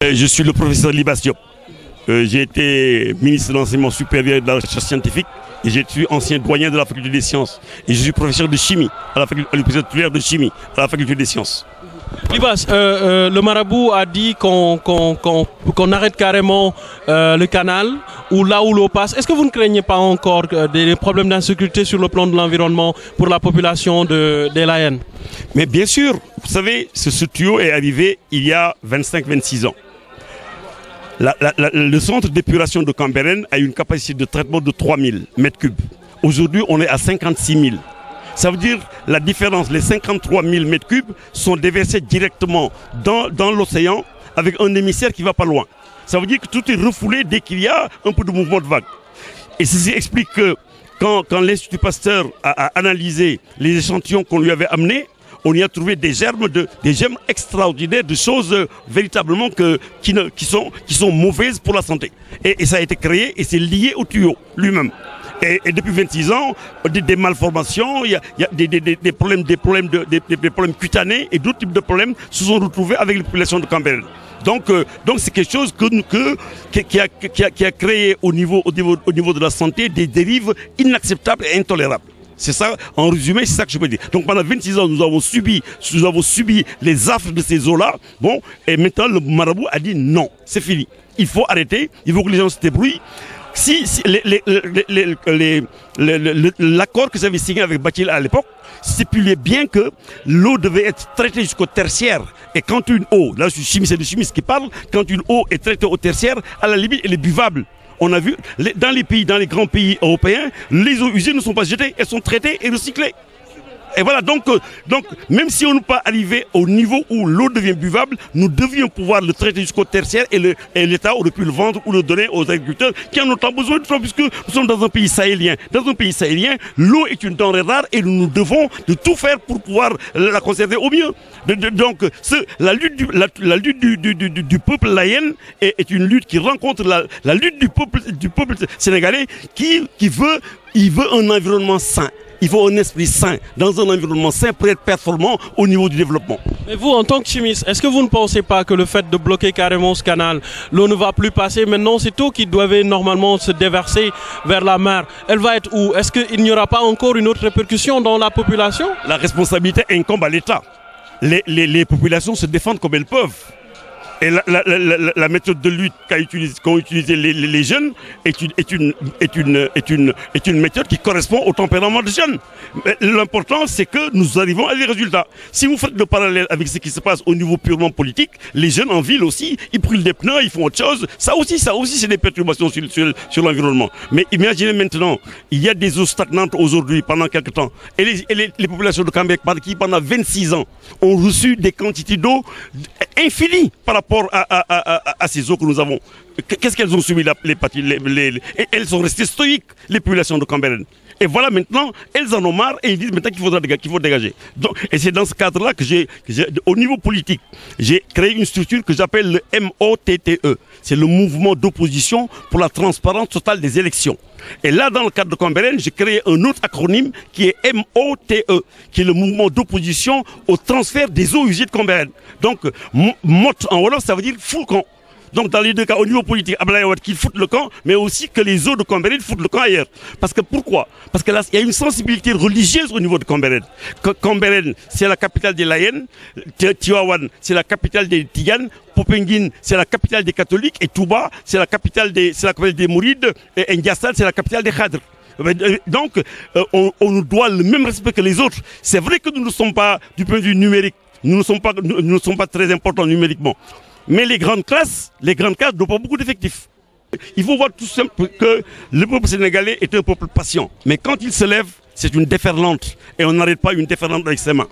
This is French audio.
Je suis le professeur Libas Diop. J'ai été ministre de l'enseignement supérieur et de la recherche scientifique et je suis ancien doyen de la faculté des sciences. Et je suis professeur de chimie à l'université titulaire de chimie à la faculté des sciences. Libas, le marabout a dit qu'on arrête carrément le canal ou là où l'eau passe. Est-ce que vous ne craignez pas encore des problèmes d'insécurité sur le plan de l'environnement pour la population des Layènes? Mais bien sûr, vous savez, ce tuyau est arrivé il y a 25-26 ans. Le centre d'épuration de Cambérène a une capacité de traitement de 3000 m3. Aujourd'hui, on est à 56 000. Ça veut dire la différence, les 53 000 m3 sont déversés directement dans l'océan avec un émissaire qui ne va pas loin. Ça veut dire que tout est refoulé dès qu'il y a un peu de mouvement de vague. Et ceci explique que quand l'Institut Pasteur a analysé les échantillons qu'on lui avait amenés, on y a trouvé des germes extraordinaires, de choses véritablement qui sont mauvaises pour la santé. Et ça a été créé et c'est lié au tuyau lui-même. Et depuis 26 ans, des malformations, il y a des problèmes cutanés et d'autres types de problèmes se sont retrouvés avec la population de Cambérène. Donc c'est quelque chose qui a créé au niveau de la santé des dérives inacceptables et intolérables. C'est ça, en résumé, c'est ça que je peux dire. Donc pendant 26 ans, nous avons subi les affres de ces eaux-là. Bon, et maintenant le marabout a dit non, c'est fini. Il faut arrêter, il faut que les gens se débrouillent. L'accord que j'avais signé avec Bathily à l'époque stipulait bien que l'eau devait être traitée jusqu'au tertiaire. Et quand une eau, là je suis chimiste, c'est des chimistes qui parlent, quand une eau est traitée au tertiaire, à la limite elle est buvable. On a vu, dans les grands pays européens, les eaux usées ne sont pas jetées, elles sont traitées et recyclées. Et voilà, donc même si on n'est pas arrivé au niveau où l'eau devient buvable, nous devions pouvoir le traiter jusqu'au tertiaire et l'État aurait pu le vendre ou le donner aux agriculteurs qui en ont tant besoin, puisque nous sommes dans un pays sahélien. Dans un pays sahélien, l'eau est une denrée rare et nous devons de tout faire pour pouvoir la conserver au mieux. Donc la lutte du peuple layen est une lutte qui rencontre la lutte du peuple sénégalais qui veut un environnement sain. Il faut un esprit sain, dans un environnement sain pour être performant au niveau du développement. Mais vous, en tant que chimiste, est-ce que vous ne pensez pas que le fait de bloquer carrément ce canal, l'eau ne va plus passer? Maintenant, c'est eau qui devait normalement se déverser vers la mer. Elle va être où? Est-ce qu'il n'y aura pas encore une autre répercussion dans la population? La responsabilité incombe à l'État. Les populations se défendent comme elles peuvent. Et la méthode de lutte qu'ont utilisé les jeunes est une méthode qui correspond au tempérament des jeunes. L'important, c'est que nous arrivons à des résultats. Si vous faites le parallèle avec ce qui se passe au niveau purement politique, les jeunes en ville aussi, ils brûlent des pneus, ils font autre chose. Ça aussi c'est des perturbations sur l'environnement. Mais imaginez maintenant, il y a des eaux stagnantes aujourd'hui pendant quelques temps. Et les populations de Cambérène, qui pendant 26 ans ont reçu des quantités d'eau infinies par rapport à ces eaux que nous avons. Qu'est-ce qu'elles ont subi elles sont restées stoïques, les populations de Cambérène. Et voilà maintenant, elles en ont marre et ils disent maintenant qu'il faut dégager. Et c'est dans ce cadre-là que au niveau politique, j'ai créé une structure que j'appelle le MOTTE. C'est le mouvement d'opposition pour la transparence totale des élections. Et là, dans le cadre de Cambérène, j'ai créé un autre acronyme qui est MOTE, qui est le mouvement d'opposition au transfert des eaux usées de Cambérène. Donc, MOT en Wolof, ça veut dire full camp. Donc dans les deux cas, au niveau politique, Abdoulaye Wade qu'il foute le camp, mais aussi que les eaux de Cambérène foutent le camp ailleurs. Parce que pourquoi? Parce que là, il y a une sensibilité religieuse au niveau de Cambérène. Cambérène, c'est la capitale des Layènes, Tivaouane, c'est la capitale des Tiganes, Popenguine, c'est la capitale des catholiques, et Touba, c'est la capitale des Mourides, et Ndiassane, c'est la capitale des Khadr. Donc, on nous doit le même respect que les autres. C'est vrai que nous ne sommes pas, du point de vue numérique, nous ne sommes pas très importants numériquement. Mais les grandes classes n'ont pas beaucoup d'effectifs. Il faut voir tout simplement que le peuple sénégalais est un peuple patient. Mais quand il se lève, c'est une déferlante. Et on n'arrête pas une déferlante avec ses mains.